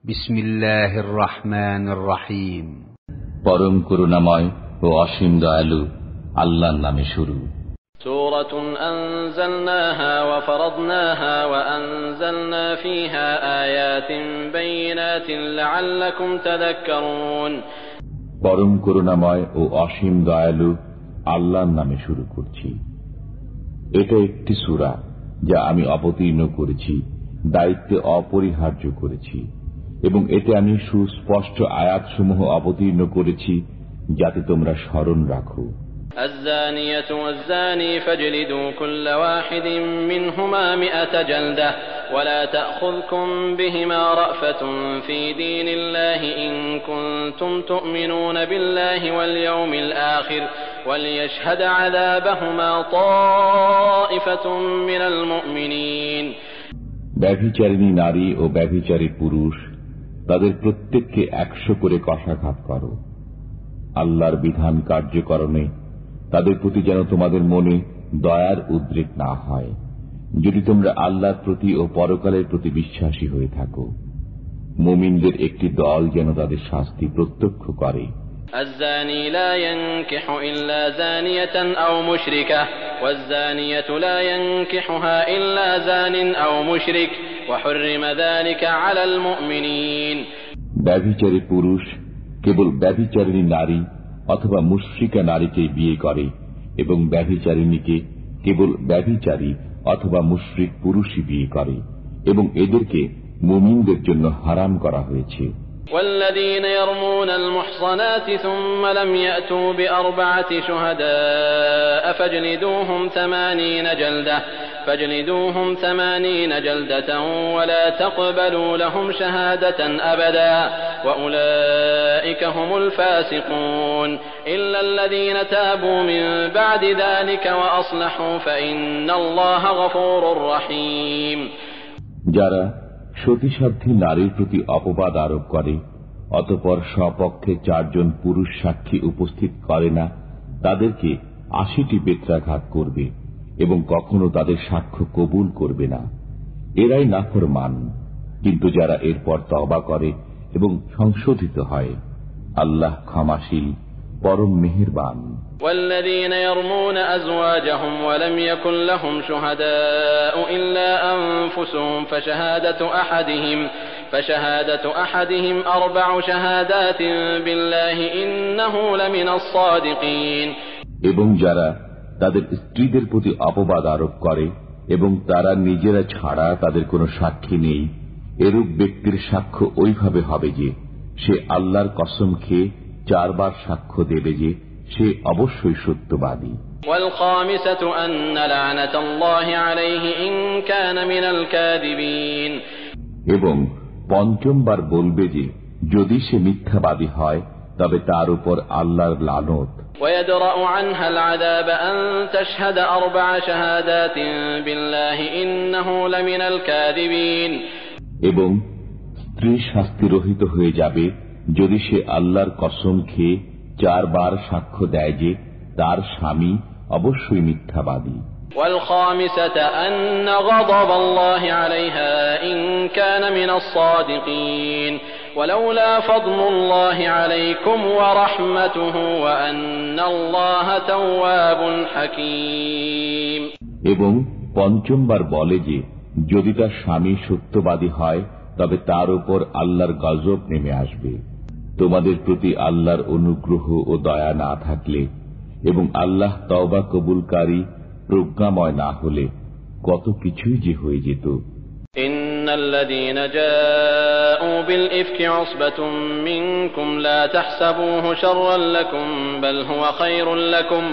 বিসমিল্লাহির রহমানির রহিম। পরম করুণাময় ও অসীম দয়ালু আল্লাহর নামে শুরু। সূরাতুন আনজালনাহা ওয়া ফারাদনাহা ওয়া আনজালনা ফীহা আয়াতিন বাইয়িনাতিন লাআল্লাকুম তাযাক্কারুন। পরম করুণাময় ও অসীম দয়ালু আল্লাহর নামে শুরু করছি। এটা একটি সূরা যা আমি অবতীর্ণ করেছি, দায়িত্বে অপরিহার্য করেছি, এবং এতে আমি সুস্পষ্ট আয়াতসমূহ অবতীর্ণ করেছি যাতে তোমরা স্মরণ রাখো। الزانية والزاني فاجلدوا كل واحد منهما 100 جلدة ولا تأخذكم بهما رأفة في دين الله إن كنتم تؤمنون بالله واليوم الآخر وليشهد عذابهما طائفة من المؤمنين। ব্যভিচারিণী নারী ও ব্যভিচারী পুরুষ তাদের প্রত্যেককে 100 করে কশাঘাত করো। আল্লাহর বিধান কার্যকরণে তাদের প্রতি যেন তোমাদের মনে দয়ার উদ্রেক না হয়, যদি তোমরা আল্লাহর প্রতি ও পরকালের প্রতি বিশ্বাসী হয়ে থাকো। মুমিনদের একটি দল যেন তাদের শাস্তি প্রত্যক্ষ করে। الزاني لا ينكح إلا زانية أو مشركة والزانية لا ينكحها إلا زان أو مشرك وحرم ذلك على المؤمنين। ব্যভিচারী পুরুষ কেবল ব্যভিচারিণী নারী অথবা মুশরিকা নারীকে বিয়ে করে, এবং ব্যভিচারিণীকে কেবল ব্যভিচারী অথবা মুশরিক পুরুষই বিয়ে করে, এবং এদেরকে মুমিনদের জন্য হারাম করা হয়েছে। والذين يرمون المحصنات ثم لم يأتوا بأربعة شهداء فاجلدوهم 80 جلدة ولا تقبلوا لهم شهادة أبدا وأولئك هم الفاسقون إلا الذين تابوا من بعد ذلك وأصلحوا فإن الله غفور رحيم। যারা সতীসাধ্যী নারীর প্রতি অপবাদ আরোপ করে অতঃপর স্বপক্ষে 4 জন পুরুষ সাক্ষী উপস্থিত করে না, তাদেরকে 80টি বেত্রাঘাত করবে এবং কখনো তাদের সাক্ষ্য কবুল করবে না। এরাই নাফরমান। কিন্তু যারা এরপর তওবা করে এবং সংশোধিত হয়, আল্লাহ ক্ষমাশীল, পরম মেহেরবান। والذين يرمون أزواجهم ولم يكن لهم شهداء إلا أنفسهم فشهادة أحدهم 4 شهادات بالله إنه لمن الصادقين। এবং যারা তাদের স্ত্রীদের প্রতি অপবাদ আরোপ করে এবং তারা নিজেরা ছাড়া তাদের কোনো সাক্ষী নেই, এরূপ ব্যক্তির সাক্ষ্য ওইভাবে হবে যে সে আল্লাহর কসম খেয়ে 4 বার সাক্ষ্য দেবে যে সে অবশ্যই সত্যবাদী। والخامسة أن لعنة الله عليه إن كان من الكاذبين। এবং 5ম বার বলবে যে যদি সে মিথ্যাবাদী হয় তবে তার উপর আল্লাহর লানত। ويدرأ عنها العذاب أن تشهد 4 شهادات بالله إنه لمن الكاذبين। এবং স্ত্রী শাস্তিরহিত হয়ে যাবে যদি সে আল্লাহর কসম খেয়ে 4 বার সাক্ষ্য দেয় যে তার স্বামী অবশ্যই মিথ্যাবাদী। والخامسة أن غضب الله عليها إن كان من الصادقين ولولا فضل الله عليكم ورحمته وأن الله تواب حكيم। এবং 5ম বার বলে যে যদি তার স্বামী সত্যবাদী হয় তবে তার উপর আল্লাহর গজব নেমে আসবে। তোমাদের প্রতি আল্লাহর অনুগ্রহ ও দয়া না থাকলে এবং আল্লাহ তওবা কবুলকারী প্রজ্ঞাময় না হলে কত কিছুই যে হয়ে যেত। ইন্নাল্লাযীনা জাa'উ বিল ইফকি উসবাতুম মিনকুম লা তাহসাবুহু শাররান লাকুম বাল হুয়া খায়রুন লাকুম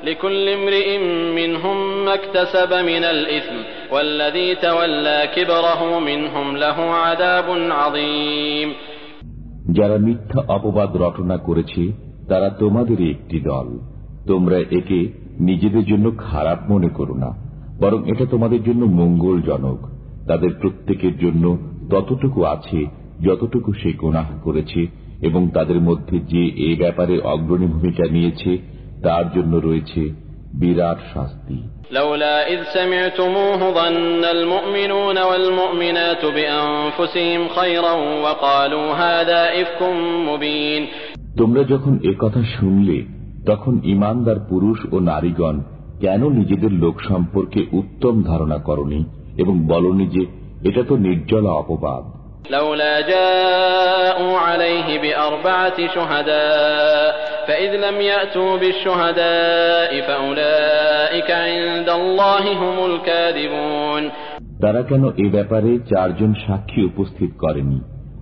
লিকুল্লি ইমরিইন মিনহুম মাকতাসাবা মিনাল ইসম ওয়াল্লাযী তাওয়াল্লা কিবরাহু মিনহুম লাহু আযাবুন আযীম। যারা মিথ্যা অপবাদ রটনা করেছে তারা তোমাদেরই একটি দল। তোমরা একে নিজেদের জন্য খারাপ মনে করো না, বরং এটা তোমাদের জন্য মঙ্গলজনক। তাদের প্রত্যেকের জন্য ততটুকু আছে যতটুকু সে গুনাহ করেছে, এবং তাদের মধ্যে যে এ ব্যাপারে অগ্রণী ভূমিকা নিয়েছে তার জন্য রয়েছে বিরাট শাস্তি। لولا إذ سمعتموه ظن المؤمنون والمؤمنات بأنفسهم خيرا وقالوا هذا إفك مبين। তোমরা যখন একথা শুনলে তখন ঈমানদার পুরুষ ও নারীগণ কেন নিজেদের লোক সম্পর্কে উত্তম ধারণা করনি এবং বলনি যে এটা তো নির্জলা অপবাদ। لولا جاءوا عليه بأربعة شهداء فإذ لم يأتوا بالشهداء فأولئك عند الله هم الكاذبون। তারা কেন এ ব্যাপারে 4 জন সাক্ষী উপস্থিত করেনি?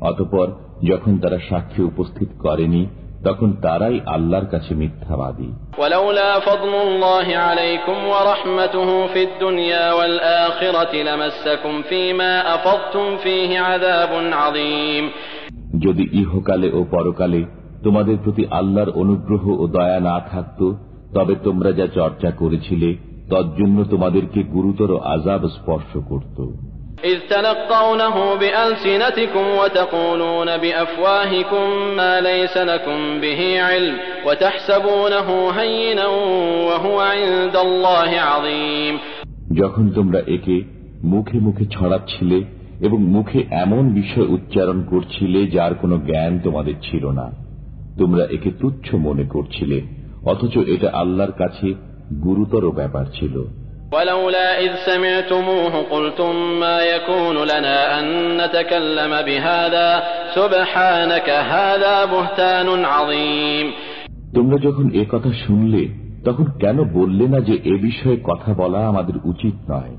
অতঃপর যখন তারা সাক্ষী উপস্থিত করেনি তখন তারাই আল্লাহর কাছে মিথ্যাবাদী। ولولا فضل الله عليكم ورحمته في الدنيا والآخرة لمسكم فيما أفضتم فيه عذاب عظيم। যদি ইহকালে ও পরকালে তোমাদের প্রতি আল্লাহর অনুগ্রহ ও দয়া না থাকত তবে তোমরা যা চর্চা করেছিলে তজ্জন্য তোমাদেরকে গুরুতর আযাব স্পর্শ করত। إذ تلقونه بألسنتكم وتقولون بأفواهكم ما ليس لكم به علم وتحسبونه هينا وهو عند الله عظيم। যখন তোমরা একে মুখে মুখে ছড়াচ্ছিলে এবং মুখে এমন বিষয় উচ্চারণ করছিলে যার কোনো জ্ঞান তোমাদের ছিল না, তোমরা একে তুচ্ছ মনে করছিলে, অথচ এটা আল্লাহর কাছে গুরুতর ব্যাপার ছিল। ولولا إذ سمعتموه قلتم ما يكون لنا أن نتكلم بهذا سبحانك هذا بهتان عظيم। তোমরা যখন এ কথা শুনলে তখন কেন বললে না যে এ বিষয়ে কথা বলা আমাদের উচিত নয়?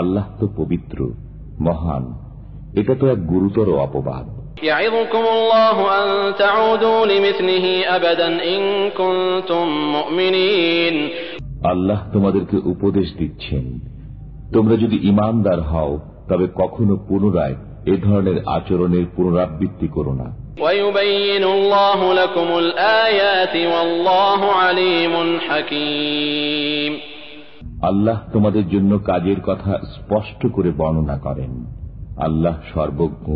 আল্লাহ তো পবিত্র, মহান, এটা তো এক গুরুতর অপবাদ। يعظكم الله أن تعودوا لمثله أبدا إن كنتم مؤمنين। আল্লাহ তোমাদেরকে উপদেশ দিচ্ছেন, তোমরা যদি ঈমানদার হও তবে কখনো পুনরায় এ ধরনের আচরণের পুনরাবৃত্তি করো না। ويبين الله لكم الآيات والله عليم حكيم। আল্লাহ তোমাদের জন্য কাজের কথা স্পষ্ট করে বর্ণনা করেন, আল্লাহ সর্বজ্ঞ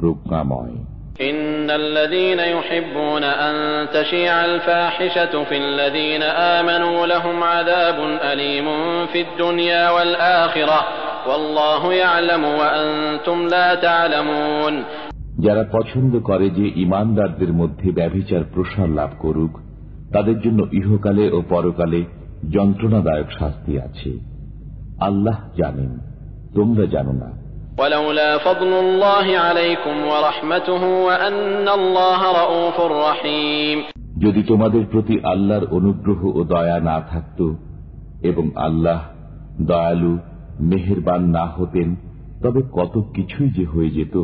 প্রজ্ঞাময়। إن الذين يحبون أن تشيع الفاحشة في الذين آمنوا لهم عذاب أليم في الدنيا والآخرة والله يعلم وأنتم لا تعلمون। যারা পছন্দ করে যে ঈমানদারদের মধ্যে ব্যভিচার প্রসার লাভ করুক তাদের জন্য ইহকালে ও পরকালে যন্ত্রণাদায়ক শাস্তি আছে, আল্লাহ জানেন, তোমরা জানো না। ولولا فضل الله عليكم ورحمته وأن الله رؤوف رحيم। যদি তোমাদের প্রতি আল্লাহর অনুগ্রহ ও দয়া না থাকত এবং আল্লাহ দয়ালু মেহেরবান না হতেন তবে কত কিছুই যে হয়ে যেত।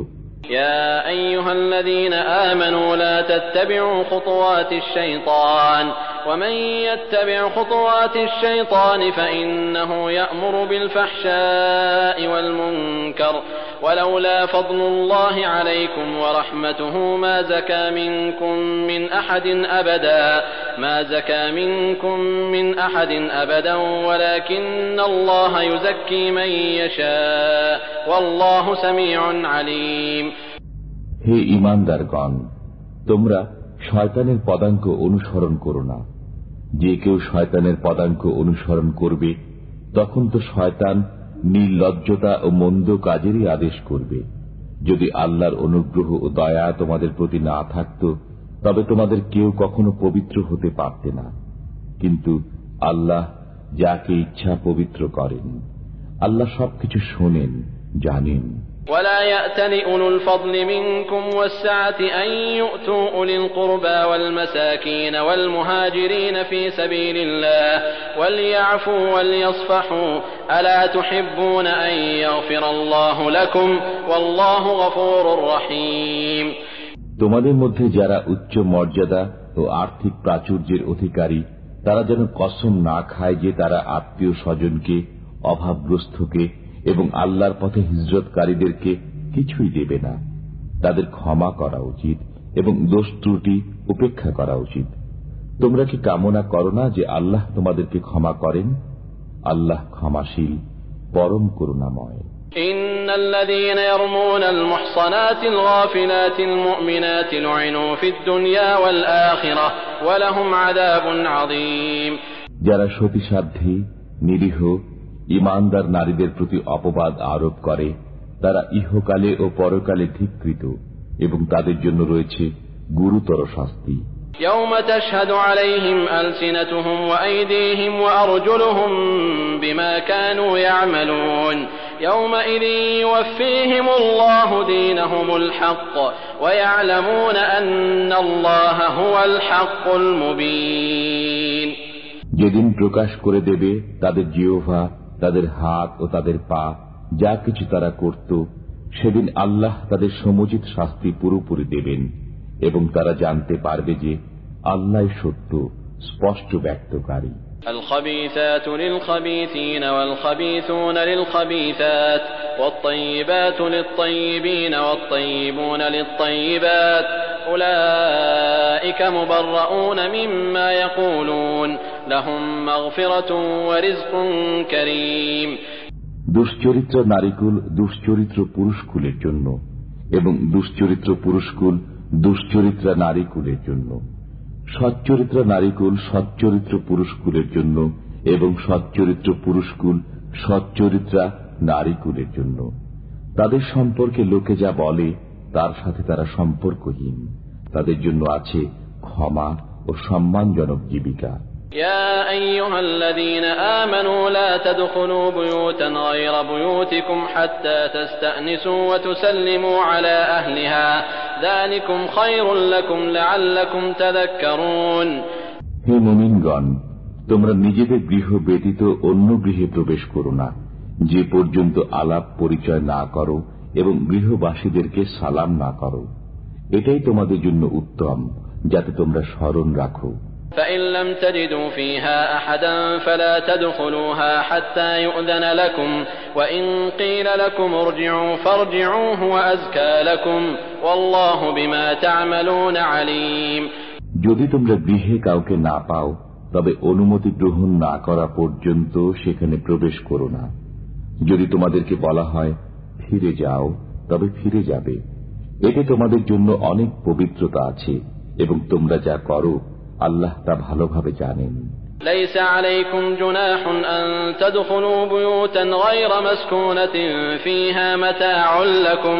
يا أيها الذين آمنوا لا تتبعوا خطوات الشيطان ومن يتبع خطوات الشيطان فإنه يأمر بالفحشاء والمنكر ولولا فضل الله عليكم ورحمته ما زكى منكم من أحد أبدا ولكن الله يزكي من يشاء والله سميع عليم। হে ঈমানদারগণ, তোমরা শয়তানের পদাঙ্ক অনুসরণ করো না। যে কেউ শয়তানের পদাঙ্ক অনুসরণ করবে তখন তো শয়তান নির্লজ্জতা ও মন্দ কাজেরই আদেশ করবে। যদি আল্লাহর অনুগ্রহ ও দয়া তোমাদের প্রতি না থাকত তবে তোমাদের কেউ কখনো পবিত্র হতে পারতে না, কিন্তু আল্লাহ যাকে ইচ্ছা পবিত্র করেন। আল্লাহ সবকিছু শোনেন, জানেন। ولا يأتل أولو الفضل منكم والسعة أن يؤتوا أولي القربى والمساكين والمهاجرين في سبيل الله وليعفوا وليصفحوا ألا تحبون أن يغفر الله لكم والله غفور رحيم। তোমাদের মধ্যে যারা উচ্চ মর্যাদা ও আর্থিক প্রাচুর্যের অধিকারী তারা যেন কসম না খায় যে তারা আত্মীয় স্বজনকে, অভাবগ্রস্তকে এবং আল্লাহর পথে হিজরতকারীদেরকে কিছুই দেবে না। তাদের ক্ষমা করা উচিত এবং দোষ ত্রুটি উপেক্ষা করা উচিত। তোমরা কি কামনা করো না যে আল্লাহ তোমাদেরকে ক্ষমা করেন? আল্লাহ ক্ষমাশীল, পরম করুণাময়। إن الذين يرمون المحصنات الغافلات المؤمنات لعنوا في الدنيا والآخرة ولهم عذاب عظيم। যারা সতীসাধ্যী, নিরীহ, ঈমানদার নারীদের প্রতি অপবাদ আরোপ করে তারা ইহকালে ও পরকালে ধিক্কৃত এবং তাদের জন্য রয়েছে গুরুতর শাস্তি। يوم تشهد عليهم ألسنتهم وأيديهم وأرجلهم بما كانوا يعملون يومئذ يوفيهم الله دينهم الحق ويعلمون أن الله هو الحق المبين। যেদিন প্রকাশ করে দেবে তাদের জিহ্বা, তাদের হাত ও তাদের পা, যা কিছু তারা করত, সেদিন আল্লাহ তাদের সমুচিত শাস্তি পুরোপুরি দেবেন এবং তারা জানতে পারবে যে আল্লাহ সত্য, স্পষ্ট ব্যক্তকারী। الخبيثات للخبيثين والخبيثون للخبيثات والطيبات للطيبين والطيبون للطيبات أولئك مبرؤون مما يقولون لهم مغفرة ورزق كريم। দুশ্চরিত্র নারীকুল দুশ্চরিত্র পুরুষকুলের জন্য এবং দুশ্চরিত্র পুরুষকুল দুশ্চরিত্রা নারীকুলের জন্য, সচ্চরিত্র নারীকুল সচ্চরিত্র পুরুষকুলের জন্য এবং সচ্চরিত্র পুরুষকুল সচ্চরিত্রা নারীকুলের জন্য। তাদের সম্পর্কে লোকে যা বলে তার সাথে তারা সম্পর্কহীন। তাদের জন্য আছে ক্ষমা ও সম্মানজনক জীবিকা। يا أيها الذين آمنوا لا تدخلوا بيوتا غير بيوتكم حتى تستأنسوا وتسلموا على أهلها ذلكم خير لكم لعلكم تذكرون। হে মুমিনগণ, তোমরা নিজেদের গৃহ ব্যতীত অন্য গৃহে প্রবেশ করো না, যে পর্যন্ত আলাপ পরিচয় না করো এবং গৃহবাসীদেরকে সালাম না করো। এটাই তোমাদের জন্য উত্তম, যাতে তোমরা স্মরণ রাখো। فإن لم تجدوا فيها أحدا فلا تدخلوها حتى يؤذن لكم وإن قيل لكم ارجعوا فارجعوا هو أزكى لكم والله بما تعملون عليم। যদি তোমরা গৃহে কাউকে না পাও তবে অনুমতি গ্রহণ না করা পর্যন্ত সেখানে প্রবেশ করো না। যদি তোমাদেরকে বলা হয় ফিরে যাও তবে ফিরে যাবে। এতে তোমাদের জন্য অনেক পবিত্রতা আছে এবং তোমরা যা করো আল্লাহ তা ভালোভাবে জানেন। ليس عليكم جناح أن تدخلوا بيوتا غير مسكونة فيها متاع لكم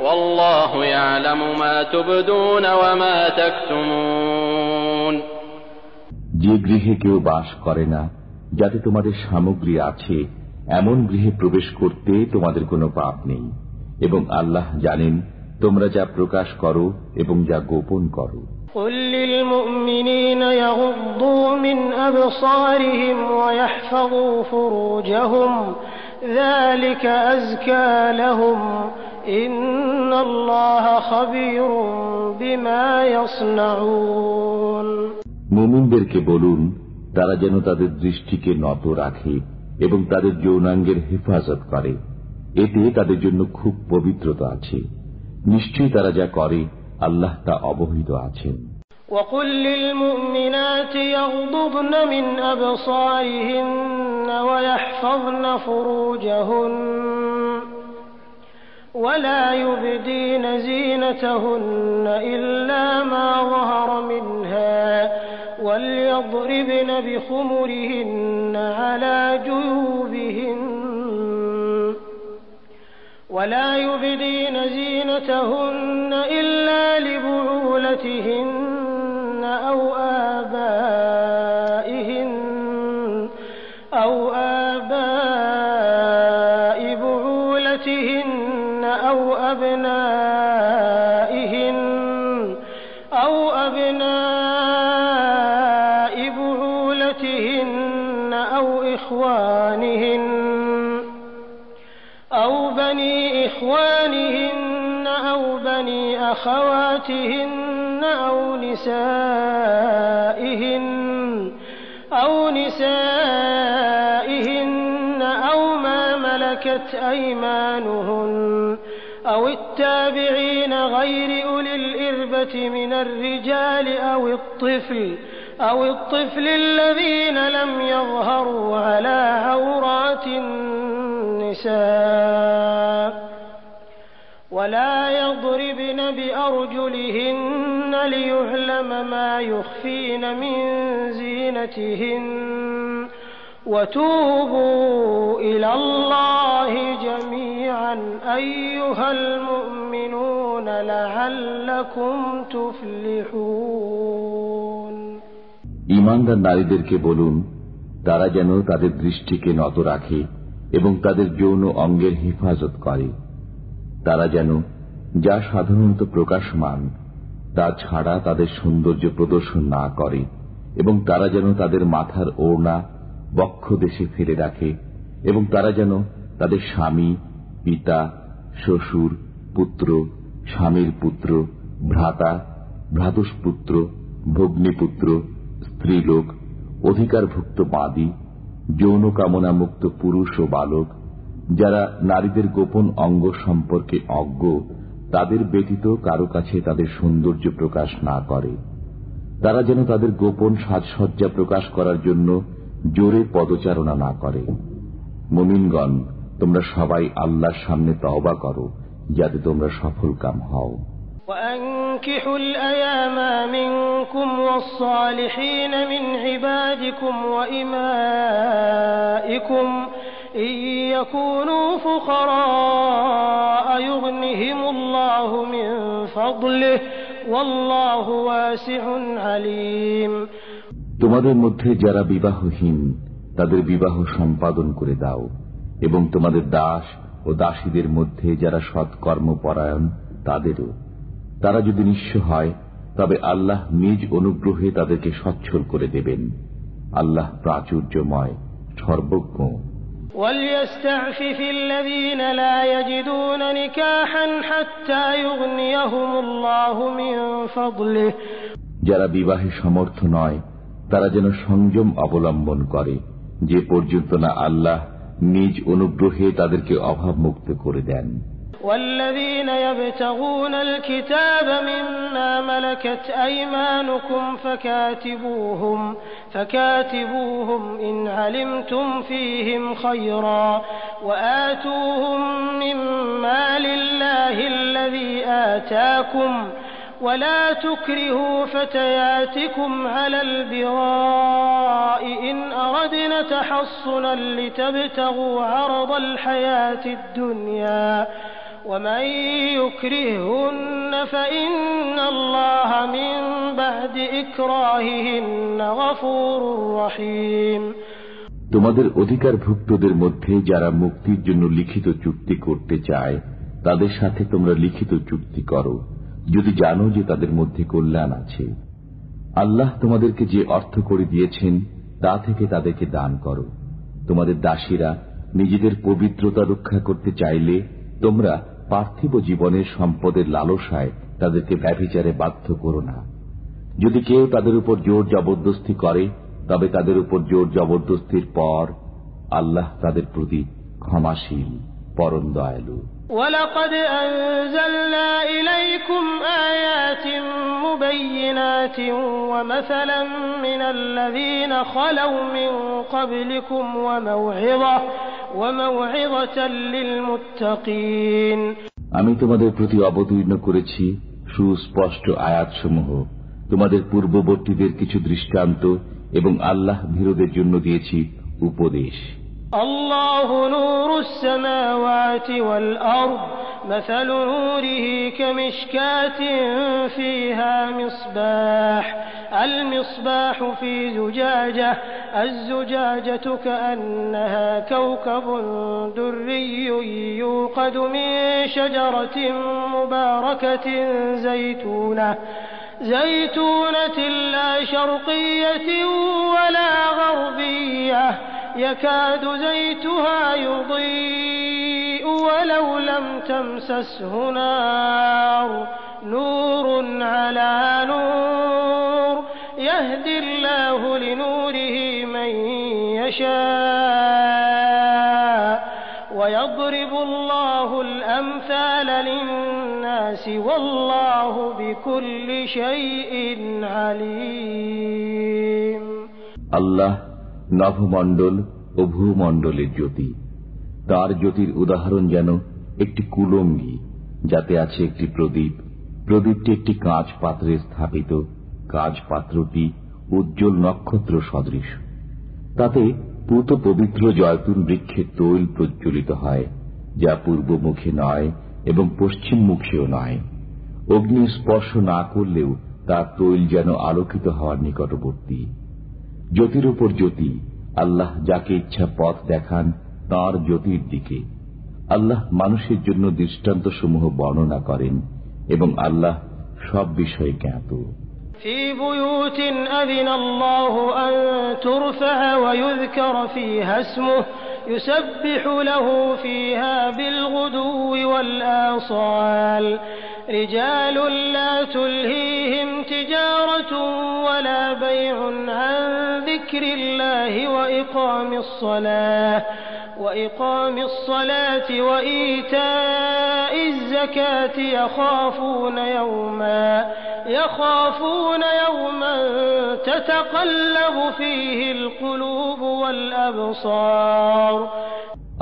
والله يعلم ما تبدون وما تكتمون। যে গৃহে কেউ বাস করে না, যাতে তোমাদের সামগ্রী আছে, এমন গৃহে প্রবেশ করতে তোমাদের কোনো পাপ নেই এবং আল্লাহ জানেন তোমরা যা প্রকাশ করো এবং যা গোপন করো। قل للمؤمنين يغضوا من أبصارهم ويحفظوا فروجهم ذلك أزكى لهم إن الله خبير بما يصنعون। মুমিনদেরকে বলুন তারা যেন তাদের দৃষ্টিকে নত রাখে এবং তাদের যৌনাঙ্গের হেফাজত করে, এতে তাদের জন্য খুব পবিত্রতা আছে। নিশ্চয়ই তারা যা করে আল্লাহ তা অবহিত আছেন। وقل للمؤمنات يغضضن من أبصارهن ويحفظن فروجهن ولا يبدين زينتهن إلا ما ظهر منها وليضربن بخمرهن على جيوبهن ولا يبدين زينتهن إلا لبعولتهن أو آباء بعولتهن أو أبناء بعولتهن أو إخوانهن أو بني إخوانهن أو بني أخواتهن أو نسائهن أو ما ملكت أيمانهن أو التابعين غير أولي الإربة من الرجال أو الطفل الذين لم يظهروا على عورات النساء ولا يضربن بأرجلهن ليعلم ما يخفين من زينتهن وتوبوا إلى الله جميعا أيها المؤمنون لعلكم تفلحون ঈমানদার নারীদেরকে বলুন, তারা যেন তাদের দৃষ্টিকে নত রাখে এবং তাদের যৌন অঙ্গের হেফাজত করে। তারা যেন যা সাধারণত প্রকাশমান তা ছাড়া তাদের সৌন্দর্য প্রদর্শন না করে, এবং তারা যেন তাদের মাথার ওড়না বক্ষ দেশে ফেলে রাখে, এবং তারা যেন তাদের স্বামী, পিতা, শ্বশুর, পুত্র, স্বামীর পুত্র, ভ্রাতা, ভ্রাতুষ্পুত্র, ভগ্নীপুত্র, স্ত্রীলোক, অধিকারভুক্ত বাদী, যৌন কামনা মুক্ত পুরুষ ও বালক, যারা নারীদের গোপন অঙ্গ সম্পর্কে অজ্ঞ, তাদের ব্যতীত কারো কাছে তাদের সৌন্দর্য প্রকাশ না করে। তারা যেন তাদের গোপন সাজসজ্জা প্রকাশ করার জন্য জোরে পদচারণা না করে। মুমিনগণ, তোমরা সবাই আল্লাহর সামনে তওবা করো, যাতে তোমরা সফলকাম হও। وأنكحوا الأيام منكم والصالحين من عبادكم وإمائكم إن يكونوا فقراء يغنهم الله من فضله والله واسع عليم তোমাদের মধ্যে যারা বিবাহহীন তাদের বিবাহ সম্পাদন করে দাও, এবং তোমাদের দাস ও দাসীদের মধ্যে যারা সৎকর্মপরায়ণ তাদেরও। তারা যদি নিঃস্ব হয় তবে আল্লাহ নিজ অনুগ্রহে তাদেরকে সচ্ছল করে দেবেন। আল্লাহ প্রাচুর্যময়, সর্বজ্ঞ। وَلْيَسْتَعْفِفِ الَّذِينَ لَا يَجِدُونَ نِكَاحًا حَتَّى يُغْنِيَهُمُ اللَّهُ مِنْ فَضْلِهِ যারা বিবাহে সমর্থ নয় তারা যেন সংযম অবলম্বন করে, যে পর্যন্ত না আল্লাহ নিজ অনুগ্রহে তাদেরকে অভাবমুক্ত করে দেন। والذين يبتغون الكتاب مما ملكت أيمانكم فكاتبوهم إن علمتم فيهم خيرا وآتوهم مما لله الذي آتاكم ولا تكرهوا فتياتكم على البغاء إن أردنا تحصنا لتبتغوا عرض الحياة الدنيا ومن يكرههن فإن الله من بعد إكراههن غفور رحيم তোমাদের অধিকারভুক্তদের মধ্যে যারা মুক্তির জন্য লিখিত চুক্তি করতে চায় তাদের সাথে তোমরা লিখিত চুক্তি করো, যদি জানো যে তাদের মধ্যে কল্যাণ আছে। আল্লাহ তোমাদেরকে যে অর্থ করে দিয়েছেন তা থেকে তাদেরকে দান করো। তোমাদের দাসীরা নিজেদের পবিত্রতা রক্ষা করতে চাইলে তোমরা পার্থিব জীবনের সম্পদের লালসায় তাদেরকে ব্যভিচারে বাধ্য করো না। যদি কেউ তাদের উপর জোর জবরদস্তি করে তবে তাদের উপর জোর জবরদস্তির পর আল্লাহ তাদের প্রতি ক্ষমাশীল, পরম দয়ালু। وَلَقَدْ أَنزَلْنَا إِلَيْكُمْ آيَاتٍ مُبَيِّنَاتٍ وَمَثَلًا مِنَ الَّذِينَ خَلَوْا مِن قَبْلِكُمْ وَمَوْعِظَةً لِّلْمُتَّقِينَ আমি তোমাদের প্রতি অবতীর্ণ করেছি সুস্পষ্ট আয়াতসমূহ, তোমাদের পূর্ববর্তীদের কিছু দৃষ্টান্ত, এবং আল্লাহ ভীরুদের জন্য দিয়েছি উপদেশ। الله نور السماوات والأرض مثل نوره كمشكاة فيها مصباح المصباح في زجاجة الزجاجة كأنها كوكب دري يوقد من شجرة مباركة زيتونة لا شرقية ولا غربية يكاد زيتها يضيء ولو لم تمسسه نار نور على نور يهدي الله لنوره من يشاء ويضرب الله الأمثال للناس والله بكل شيء عليم আল্লাহ নভমণ্ডল ও ভূমণ্ডলের জ্যোতি। তার জ্যোতির উদাহরণ যেন একটি কুলঙ্গি, যাতে আছে একটি প্রদীপ। প্রদীপটি একটি কাঁচ পাত্রে স্থাপিত। কাঁচ পাত্রটি উজ্জ্বল নক্ষত্র সদৃশ। তাতে পূত পবিত্র জয়তুন বৃক্ষের তৈল প্রজ্বলিত হয়, যা পূর্বমুখী নয় এবং পশ্চিমমুখীও নয়। অগ্নি স্পর্শ না করলেও তার তৈল যেন আলোকিত হওয়ার নিকটবর্তী। জ্যোতির উপর জ্যোতি, আল্লাহ যাকে ইচ্ছা পথ দেখান তাঁর জ্যোতির দিকে। আল্লাহ মানুষের জন্য দৃষ্টান্তসমূহ বর্ণনা করেন এবং আল্লাহ সব বিষয়ে জ্ঞাত। في بيوت أذن الله أن ترفع ويذكر فيها اسمه يسبح له فيها بالغدو والآصال رجال لا تلهيهم تجارة ولا بيع عن ذكر الله وإقام الصلاة وإيتاء الزكاة يخافون يوما تتقلب فيه القلوب والأبصار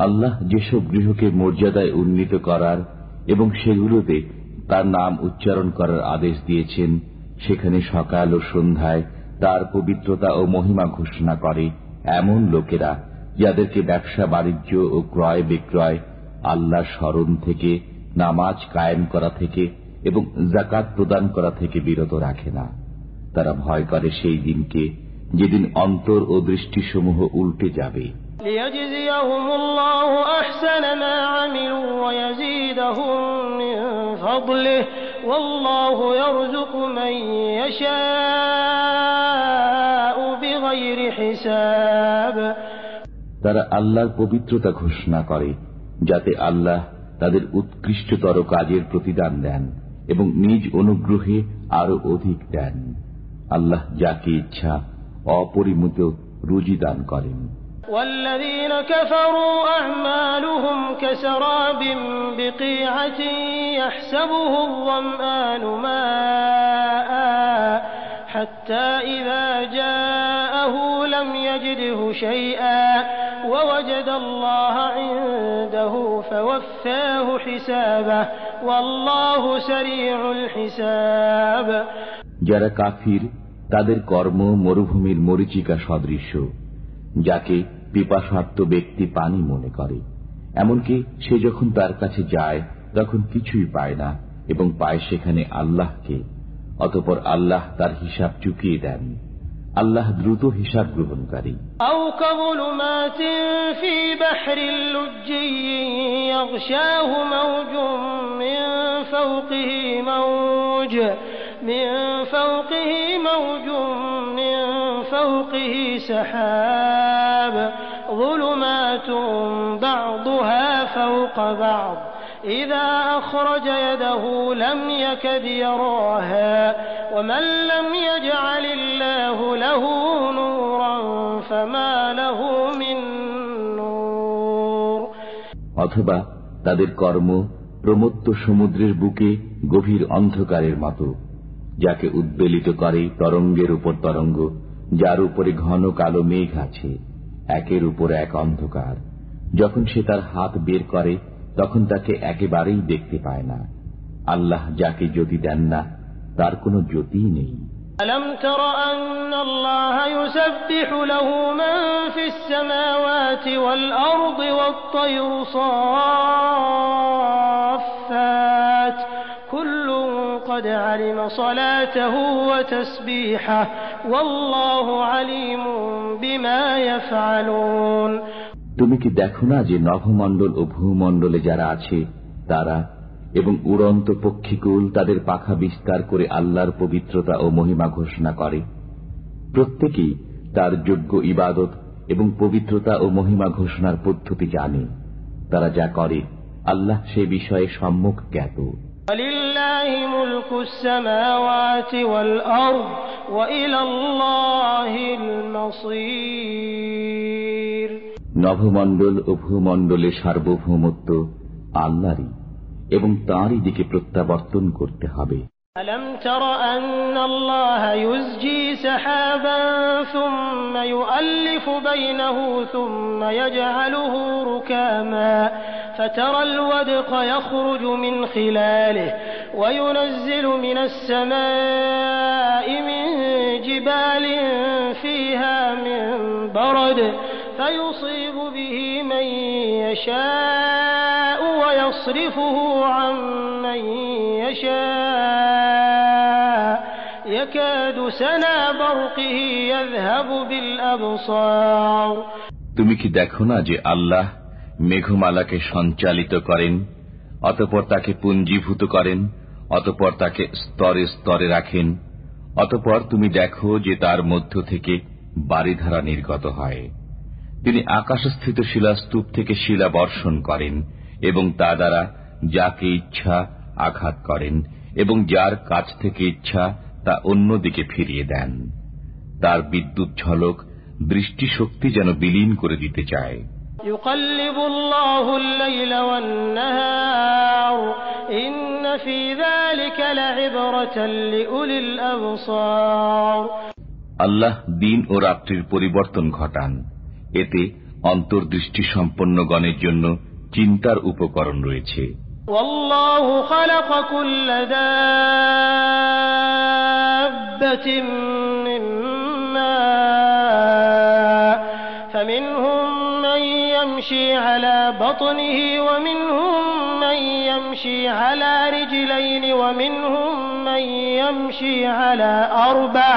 আল্লাহ যেসব গৃহকে মর্যাদায় উন্নীত করার এবং সেগুলোতে তার নাম উচ্চারণ করার আদেশ দিয়েছেন, সেখানে সকাল ও সন্ধ্যায় তার পবিত্রতা ও মহিমা ঘোষণা করে এমন লোকেরা যাদেরকে ব্যবসা বাণিজ্য ও ক্রয় বিক্রয়, আল্লাহর স্মরণ থেকে, নামাজ কায়েম করা থেকে এবং যাকাত প্রদান করা থেকে বিরত রাখে না। তারা ভয় করে সেই দিনকে যেদিন অন্তর ও দৃষ্টিসমূহ উল্টে যাবে। ليجزيهم الله أحسن ما عملوا ويزيدهم من فضله والله يرزق من يشاء بغير حساب। তারা আল্লাহর পবিত্রতা ঘোষণা করে যাতে আল্লাহ তাদের উৎকৃষ্টতর কাজের প্রতিদান দেন এবং নিজ অনুগ্রহে আরো অধিক দেন। আল্লাহ যাকে ইচ্ছা অপরিমিত রুজি দান করেন। والذين كفروا أعمالهم كسراب بقيعة يحسبه الظمآن ماء حتى إذا جاءه لم يجده شيئا ووجد الله عنده فوفاه حسابه والله سريع الحساب। যারা কাফির তাদের কর্ম মরুভূমির মরীচিকা সদৃশ্য, যাকে পিপাসার্ত ব্যক্তি পানি মনে করে। এমনকি সে যখন তার কাছে যায় তখন কিছুই পায় না এবং পায় সেখানে আল্লাহকে। অতঃপর আল্লাহ তার হিসাব চুকিয়ে দেন। আল্লাহ দ্রুত হিসাব গ্রহণকারী। أو كظلمات في بحر لجي يغشاه موج من فوقه سحاب ظلمات بعضها فوق بعض إذا أخرج يده لم يكد يراها ومن لم يجعل الله له نورا فما له من نور। অথবা তাদের কর্ম প্রমত্ত সমুদ্রের বুকে গভীর অন্ধকারের মতো, যাকে উদ্বেলিত করে তরঙ্গের উপর তরঙ্গ, যার উপরে ঘন কালো মেঘ আছে, একের উপর এক অন্ধকার। যখন সে তার হাত বের করে তখন তাকে একেবারেই দেখতে পায় না। আল্লাহ যাকে জ্যোতি দেন না তার কোনো জ্যোতিই নেই। ألم تر أن الله يسبح له من في السماوات والأرض والطير صافات كل قد علم صلاته وتسبيحه والله عليم بما يفعلون। তুমি কি দেখো না যে নভমণ্ডল ও ভূমণ্ডলে যারা আছে তারা এবং উড়ন্ত পক্ষীকুল তাদের পাখা বিস্তার করে আল্লাহর পবিত্রতা ও মহিমা ঘোষণা করে। প্রত্যেকেই তার যোগ্য ইবাদত এবং পবিত্রতা ও মহিমা ঘোষণার পদ্ধতি জানে। তারা যা করে আল্লাহ সে বিষয়ে সম্যক জ্ঞাত। ওয়ালিল্লাহি মুলকুস সামাওয়াতি ওয়াল আরদ ওয়া ইলাল্লাহিল মাসীর। নভমণ্ডল ও ভূমণ্ডলের সার্বভৌমত্ব আল্লাহরই এবং তাঁরই দিকে প্রত্যাবর্তন করতে হবে। ألم تر أن الله يزجي سحابا ثم يؤلف بينه ثم يجعله ركاما فترى الودق يخرج من خلاله وينزل من السماء من جبال فيها من برد فيصيب به من يشاء ويصرفه عن من يشاء يكاد سنا برقه يذهب بالأبصار তুমি কি দেখো না যে আল্লাহ মেঘমালাকে সঞ্চালিত করেন, অতঃপর তাকে পুঞ্জীভূত করেন, অতঃপর তাকে স্তরে স্তরে রাখেন, অতঃপর তুমি দেখো যে তার মধ্য থেকে বারিধারা নির্গত হয়। তিনি আকাশস্থিত শিলাস্তূপ থেকে শিলা বর্ষণ করেন এবং তা দ্বারা যাকে ইচ্ছা আঘাত করেন এবং যার কাছ থেকে ইচ্ছা তা অন্যদিকে ফিরিয়ে দেন। তার বিদ্যুৎ ঝলক দৃষ্টি শক্তি যেন বিলীন করে দিতে চায়। يقلب الله الليل والنهار إن في ذلك لعبرة لأولي الأبصار আল্লাহ দিন ও রাত্রির পরিবর্তন ঘটান, এতে অন্তর্দৃষ্টি সম্পন্ন গণের জন্য চিন্তার উপকরণ রয়েছে। والله خلق كل دابة من ماء فمنهم من يمشي على بطنه ومنهم من يمشي على رجلين ومنهم من يمشي على أربع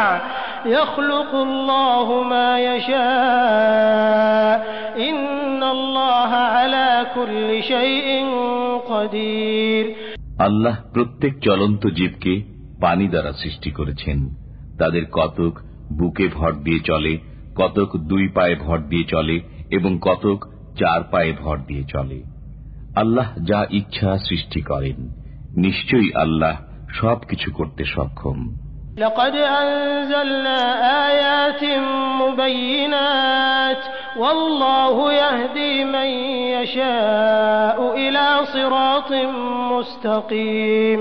يخلق الله ما يشاء إن الله على كل شيء قدير আল্লাহ প্রত্যেক চলন্ত জীবকে পানি দ্বারা সৃষ্টি করেছেন। তাদের কতক বুকে ভর দিয়ে চলে, কতক 2 পায়ে ভর দিয়ে চলে এবং কতক 4 পায়ে ভর দিয়ে চলে। আল্লাহ যা ইচ্ছা সৃষ্টি করেন, নিশ্চয়ই আল্লাহ সবকিছু করতে সক্ষম। لقد أنزلنا آيات مبينات والله يهدي من يشاء إلى صراط مستقيم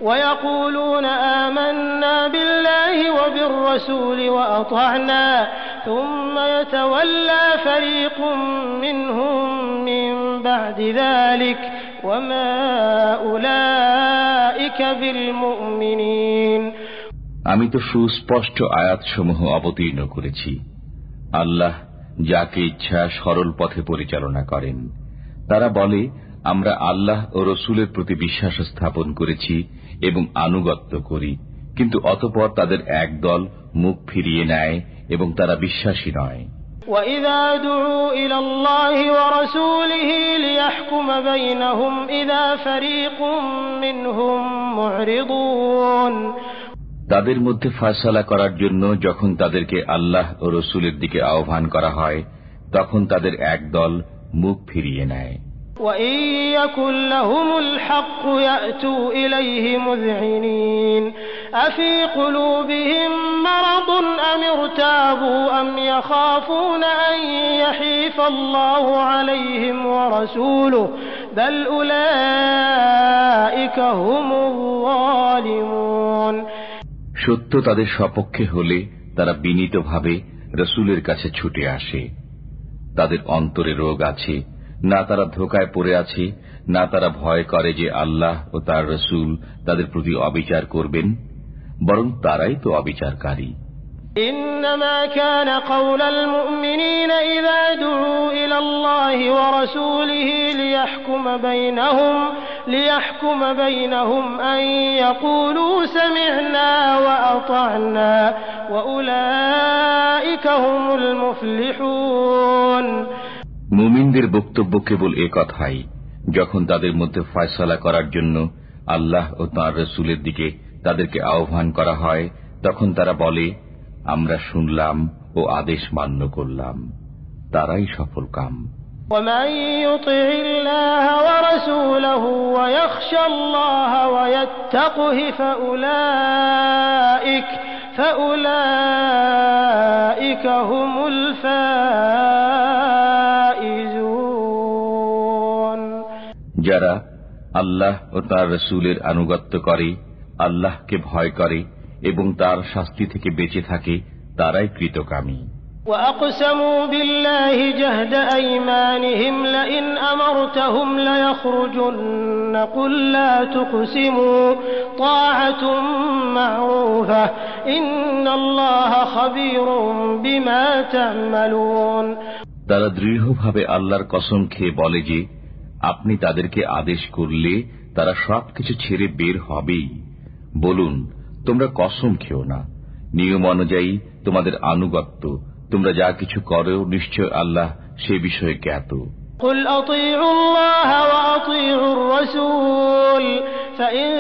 ويقولون آمنا بالله وبالرسول وأطعنا ثم يتولى فريق منهم من بعد ذلك وما أولئك بالمؤمنين আমি তো সুস্পষ্ট আয়াতসমূহ অবতীর্ণ করেছি। আল্লাহ যাকে ইচ্ছা সরল পথে পরিচালনা করেন। তারা বলে, আমরা আল্লাহ ও রসুলের প্রতি বিশ্বাস স্থাপন করেছি এবং আনুগত্য করি, কিন্তু অতঃপর তাদের এক দল মুখ ফিরিয়ে নেয় এবং তারা বিশ্বাসী নয়। وَإِذَا دُعُوا إِلَى اللَّهِ وَرَسُولِهِ لِيَحْكُمَ بَيْنَهُمْ إِذَا فَرِيقٌ مِّنْهُمْ مُعْرِضُونَ তাদের মধ্যে ফয়সালা করার জন্য যখন তাদেরকে আল্লাহ ও রসুলের দিকে আহ্বান করা হয়, তখন তাদের এক দল মুখ ফিরিয়ে নেয়। وَإِن يَكُن لَّهُمُ الْحَقُّ يَأْتُوا إِلَيْهِ مُذْعِنِينَ أَفِي قُلُوبِهِم مَّرَضٌ أَمِ ارْتَابُوا أَمْ يَخَافُونَ أَن يَحِيفَ اللَّهُ عَلَيْهِمْ وَرَسُولُهُ بَلْ أُولَٰئِكَ هُمُ الظَّالِمُونَ সত্য তাদের সপক্ষে হলে তারা বিনীতভাবে রসুলের কাছে ছুটে আসে। তাদের অন্তরে রোগ আছে, না তারা ধোঁকায় পড়ে আছে, না তারা ভয় করে যে আল্লাহ ও তার রসুল তাদের প্রতি অবিচার করবেন, বরং তারাই তো অবিচারকারী। إنما كان قول المؤمنين إذا دعوا إلى الله ورسوله ليحكم بينهم أن يقولوا سمعنا وأطعنا وأولئك هم المفلحون মুমিনদের বক্তব্য কেবল এ কথাই, যখন তাদের মধ্যে ফয়সালা করার জন্য আল্লাহ ও তাঁর রসুলের দিকে তাদেরকে আহ্বান করা হয়, তখন তারা বলে, আমরা শুনলাম ও আদেশ মান্য করলাম, তারাই সফল কাম। ومن يطع الله ورسوله ويخشى الله ويتقه فأولئك هم الفائزون যারা আল্লাহ ও তার রসুলের আনুগত্য করে, আল্লাহকে ভয় করে এবং তার শাস্তি থেকে বেঁচে থাকে, তারাই কৃতকামী। وأقسموا بالله جهد أيمانهم لئن أمرتهم ليخرجن قل لا تقسموا طاعة معروفة إن الله خبير بما تعملون তারা দৃঢ়ভাবে আল্লাহর কসম খেয়ে বলে যে আপনি তাদেরকে আদেশ করলে তারা সবকিছু ছেড়ে বের হবেই। বলুন, তোমরা কসম খেও না, নিয়ম অনুযায়ী তোমাদের আনুগত্য তোমরা যা কিছু করো নিশ্চয় আল্লাহ সে বিষয়ে জ্ঞাত। قل أطيعوا الله وأطيعوا الرسول فإن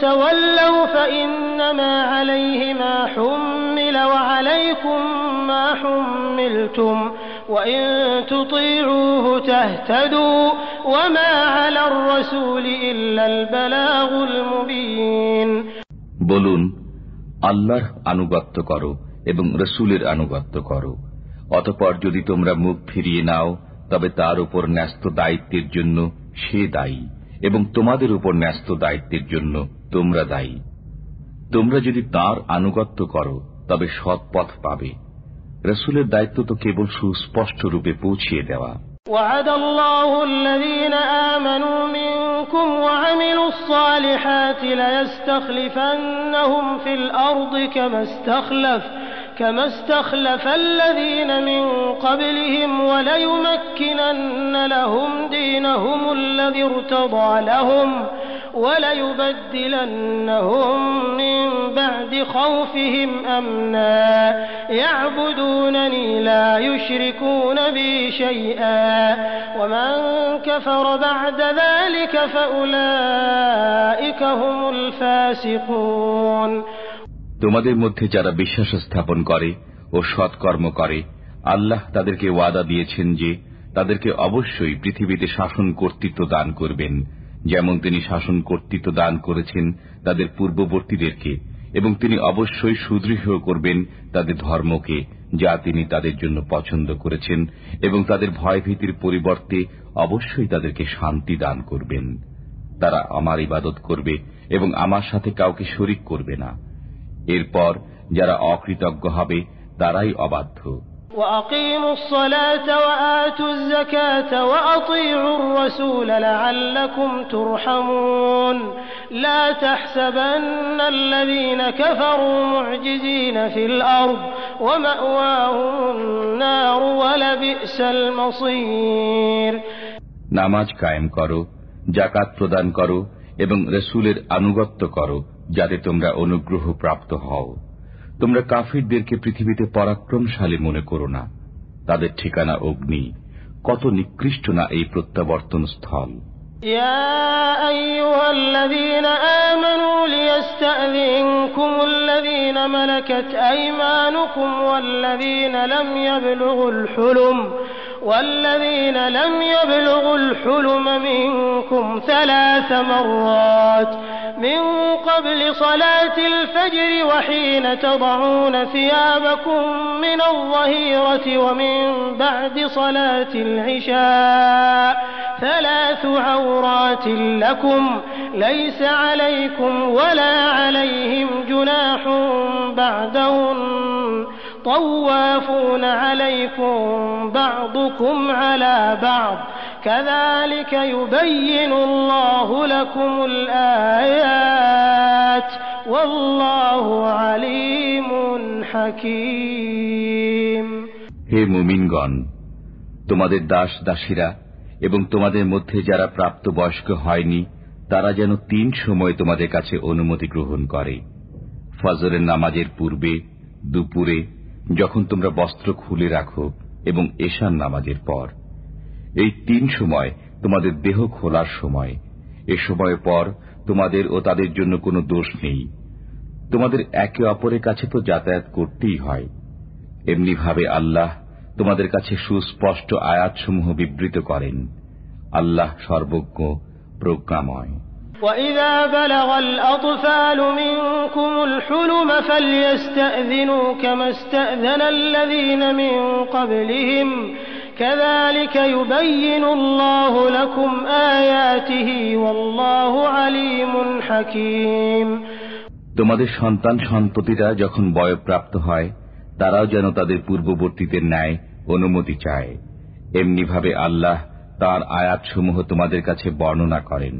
تولوا فإنما عليه ما حمل وعليكم ما حملتم وإن تطيعوه تهتدوا وما على الرسول إلا البلاغ المبين। বলুন, আল্লাহর আনুগত্য করো এবং রাসূলের আনুগত্য করো, অতঃপর যদি তোমরা মুখ ফিরিয়ে নাও তবে তার উপর ন্যস্ত দায়িত্বের জন্য সে দায়ী এবং তোমাদের উপর ন্যস্ত দায়িত্বের জন্য তোমরা দায়ী। তোমরা যদি তার আনুগত্য করো তবে সৎ পথ পাবে। রাসূলের দায়িত্ব তো কেবল সুস্পষ্ট রূপে পৌঁছিয়ে দেওয়া। وعد الله الذين آمنوا منكم وعملوا الصالحات ليستخلفنهم في الأرض كما استخلف الذين من قبلهم وليمكنن لهم دينهم الذي ارتضى لهم وليبدلنهم من بعد خوفهم أمنا يعبدونني لا يشركون بي شيئا ومن كفر بعد ذلك فأولئك هم الفاسقون। তোমাদের মধ্যে যারা বিশ্বাস স্থাপন করে ও সৎকর্ম করে আল্লাহ তাদেরকে ওয়াদা দিয়েছেন যে তাদেরকে অবশ্যই পৃথিবীতে শাসন কর্তৃত্ব দান করবেন, যেমন তিনি শাসন কর্তৃত্ব দান করেছেন তাদের পূর্ববর্তীদেরকে, এবং তিনি অবশ্যই সুদৃঢ় করবেন তাদের ধর্মকে যা তিনি তাদের জন্য পছন্দ করেছেন, এবং তাদের ভয়ভীতির পরিবর্তে অবশ্যই তাদেরকে শান্তি দান করবেন। তারা আমার ইবাদত করবে এবং আমার সাথে কাউকে শরীক করবে না। এরপর যারা অকৃতজ্ঞ হবে তারাই অবাধ্য। وأقيموا الصلاة وآتوا الزكاة وأطيعوا الرسول لعلكم ترحمون لا تحسبن الذين كفروا معجزين في الأرض ومأواهم النار ولبئس المصير। নামাজ কায়েম করো, যাকাত প্রদান করো এবং রাসূলের আনুগত্য করো যাতে তোমরা অনুগ্রহ প্রাপ্ত হও। তোমরা কাফিরদেরকে পৃথিবীতে পরাক্রমশালী মনে করো না, তাদের ঠিকানা অগ্নি, কত নিকৃষ্ট না এই প্রত্যাবর্তন স্থল। ইয়া আইয়ুহাল্লাযীনা আমানু লিয়াস্তাযিনকুম আল্লাযীনা মালাকাত আইমানুকুম ওয়াল্লাযীনা لم يبلغوا الحلم منكم 3 مرات من قبل صلاة الفجر وحين تضعون ثيابكم من الظهيرة ومن بعد صلاة العشاء 3 عورات لكم ليس عليكم ولا عليهم جناح بعدهن طوافون عليكم بعضكم على بعض كذلك يبين الله لكم الآيات والله عليم حكيم। হে মুমিনগণ, তোমাদের দাস দাসীরা এবং তোমাদের মধ্যে যারা প্রাপ্ত বয়স্ক হয়নি তারা যেন 3 সময় তোমাদের কাছে অনুমতি গ্রহণ করে। ফজরের নামাজের পূর্বে, দুপুরে যখন তোমরা বস্ত্র খুলে রাখো এবং এশার নামাজের পর। এই 3 সময় তোমাদের দেহ খোলার সময়। এ সময়ের পর তোমাদের ও তাদের জন্য কোনো দোষ নেই। তোমাদের একে অপরের কাছে তো যাতায়াত করতেই হয়। এমনি ভাবে আল্লাহ তোমাদের কাছে সুস্পষ্ট আয়াতসমূহ বিবৃত করেন। আল্লাহ সর্বজ্ঞ, প্রজ্ঞাময়। وَإِذَا بَلَغَ الْأَطْفَالُ مِنكُمُ الْحُلُمَ فَلْيَسْتَأْذِنُوا كَمَا اسْتَأْذَنَ الَّذِينَ مِن قَبْلِهِمْ كَذَلِكَ يُبَيِّنُ اللَّهُ لَكُمْ آيَاتِهِ وَاللَّهُ عَلِيمٌ حَكِيمٌ। তোমাদের সন্তান সন্ততিরা যখন বয়ঃপ্রাপ্ত হয় তারাও যেন তাদের পূর্ববর্তীদের ন্যায় অনুমতি চায়। এমনি ভাবে আল্লাহ তাঁর আয়াতসমূহ তোমাদের কাছে বর্ণনা করেন।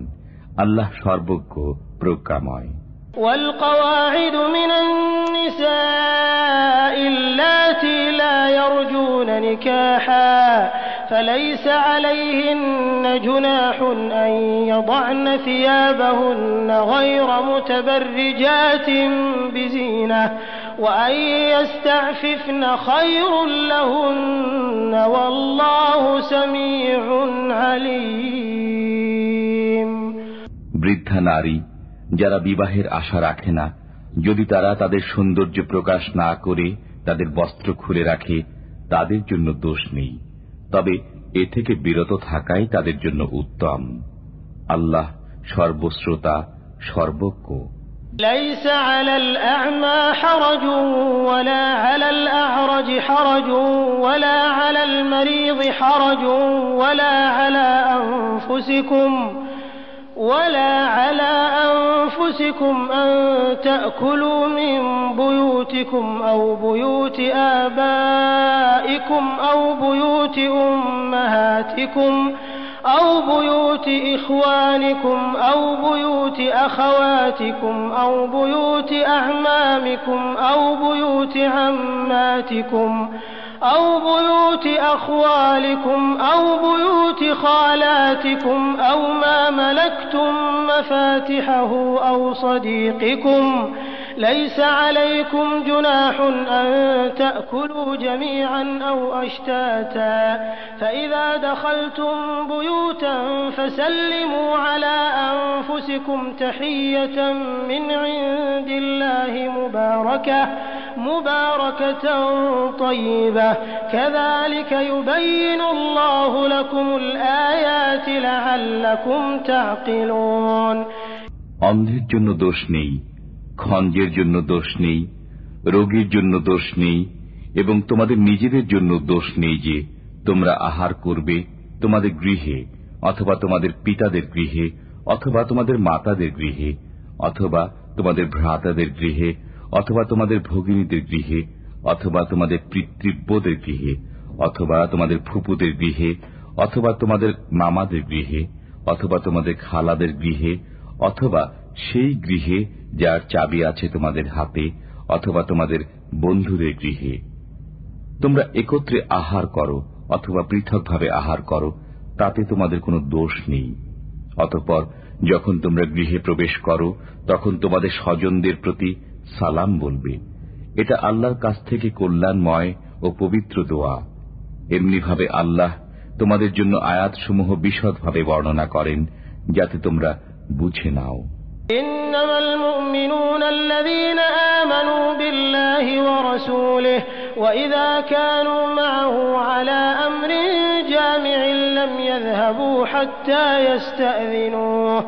আল্লাহ সর্বজ্ঞ, প্রজ্ঞাময়। والقواعد من النساء اللاتي لا يرجون نكاحا فليس عليهن جناح أن يضعن ثيابهن غير متبرجات بزينة وأن يستعففن خير لهن والله سميع عليم। বৃদ্ধা নারী যারা বিবাহের আশা রাখে না, যদি তারা তাদের সৌন্দর্য প্রকাশ না করে তাদের বস্ত্র খুলে রাখে, তাদের জন্য দোষ নেই, তবে এ থেকে বিরত থাকাই তাদের জন্য উত্তম। আল্লাহ সর্বশ্রোতা, সর্বজ্ঞ। ليس على الأعمى حرج ولا على الأعرج حرج ولا على المريض حرج ولا على أنفسكم أن تأكلوا من بيوتكم أو بيوت آبائكم أو بيوت أمهاتكم أو بيوت إخوانكم أو بيوت أخواتكم أو بيوت أعمامكم أو بيوت عماتكم أو بيوت أخوالكم أو بيوت خالاتكم أو ما ملكتم مفاتحه أو صديقكم ليس عليكم جناح أن تأكلوا جميعا أو أشتاتا فإذا دخلتم بيوتا فسلموا على أنفسكم تحية من عند الله مباركة طيبة كذلك يبين الله لكم الآيات لعلكم تعقلون। অন্ধের জন্য দোষ নেই, খঞ্জের জন্য দোষ নেই, রোগীর জন্য দোষ নেই এবং তোমাদের নিজেদের জন্য দোষ নেই যে তোমরা আহার করবে তোমাদের গৃহে অথবা তোমাদের পিতাদের গৃহে অথবা তোমাদের মাতাদের গৃহে অথবা তোমাদের ভ্রাতাদের গৃহে অথবা তোমাদের ভগিনীদের গৃহে অথবা তোমাদের পিতৃব্যদের গৃহে অথবা তোমাদের ফুপুদের গৃহে অথবা তোমাদের মামাদের গৃহে অথবা তোমাদের খালাদের গৃহে অথবা সেই গৃহে যার চাবি আছে তোমাদের হাতে অথবা তোমাদের বন্ধুদের গৃহে। তোমরা একত্রে আহার করো অথবা পৃথকভাবে আহার করো, তাতে তোমাদের কোনো দোষ নেই। অতঃপর যখন তোমরা গৃহে প্রবেশ করো তখন তোমাদের স্বজনদের প্রতি সালাম বলবে। এটা আল্লাহর কাছ থেকে কল্যাণময় ও পবিত্র দোয়া। এমনিভাবে আল্লাহ তোমাদের জন্য আয়াতসমূহ বিশদভাবে বর্ণনা করেন যাতে তোমরা বুঝে নাও। إنما المؤمنون الذين آمنوا بالله ورسوله وإذا كانوا معه على أمر جامع لم يذهبوا حتى يستأذنوه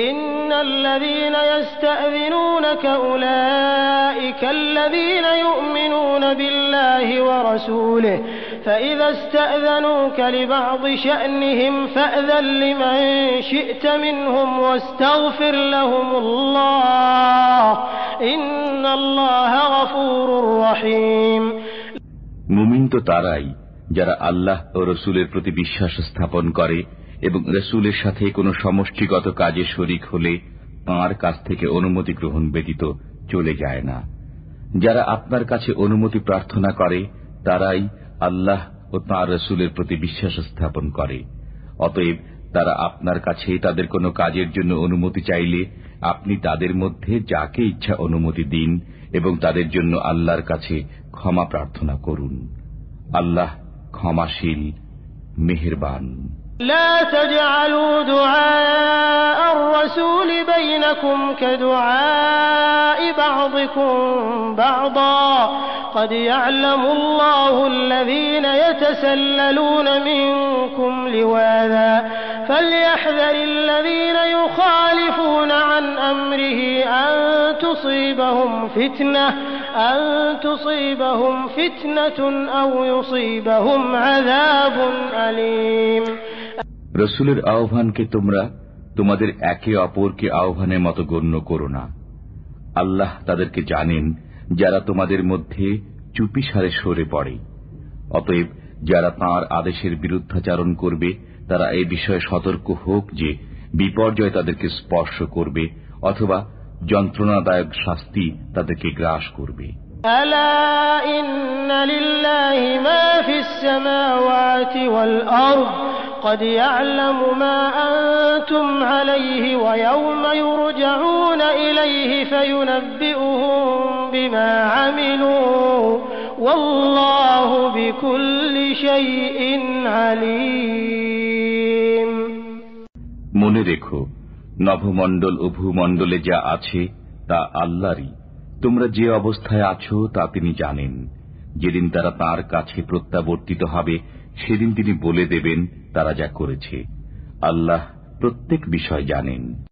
إن الذين يستأذنونك أولئك الذين يؤمنون بالله ورسوله فإذا استأذنوك لبعض شأنهم فأذن لمن شئت منهم واستغفر لهم الله إن الله غفور رحيم। মুমিন তো তারাই যারা আল্লাহ ও রসুলের প্রতি বিশ্বাস স্থাপন করে এবং রসুলের সাথে কোনো সমষ্টিগত কাজে শরিক হলে তাঁর কাছ থেকে অনুমতি গ্রহণ ব্যতীত চলে যায় না। যারা আপনার কাছে অনুমতি প্রার্থনা করে তারাই আল্লাহ ও তাঁর রসুলের প্রতি বিশ্বাস স্থাপন করে। অতএব তারা আপনার কাছে তাদের কোনো কাজের জন্য অনুমতি চাইলে আপনি তাদের মধ্যে যাকে ইচ্ছা অনুমতি দিন এবং তাদের জন্য আল্লাহর কাছে ক্ষমা প্রার্থনা করুন। আল্লাহ ক্ষমাশীল, মেহেরবান। لا تجعلوا دعاء الرسول بينكم كدعاء بعضكم بعضا قد يعلم الله الذين يتسللون منكم لواذا فليحذر الذين يخالفون عن أمره أن تصيبهم فتنة أو يصيبهم عذاب أليم। রসুলের আহ্বানকে তোমরা তোমাদের একে অপরকে আহ্বানের মতো গণ্য করো না। আল্লাহ তাদেরকে জানেন যারা তোমাদের মধ্যে চুপিসারে সরে পড়ে। অতএব যারা তাঁর আদেশের বিরুদ্ধাচারণ করবে তারা এই বিষয়ে সতর্ক হোক যে বিপর্যয় তাদেরকে স্পর্শ করবে অথবা যন্ত্রণাদায়ক শাস্তি তাদেরকে গ্রাস করবে। ألا إن لله ما في السماوات والأرض قد يعلم ما أنتم عليه ويوم يرجعون إليه فينبئهم بما عملوا والله بكل شيء عليم। মনে রেখো, নভমণ্ডল ও ভূমণ্ডলে যা আছে তা আল্লাহরই। তোমরা যে অবস্থায় আছো তা তিনি জানেন। যেদিন তারা তাঁর কাছে প্রত্যাবর্তিত হবে সেদিন তিনি বলে দেবেন তারা যা করেছে। আল্লাহ প্রত্যেক বিষয় জানেন।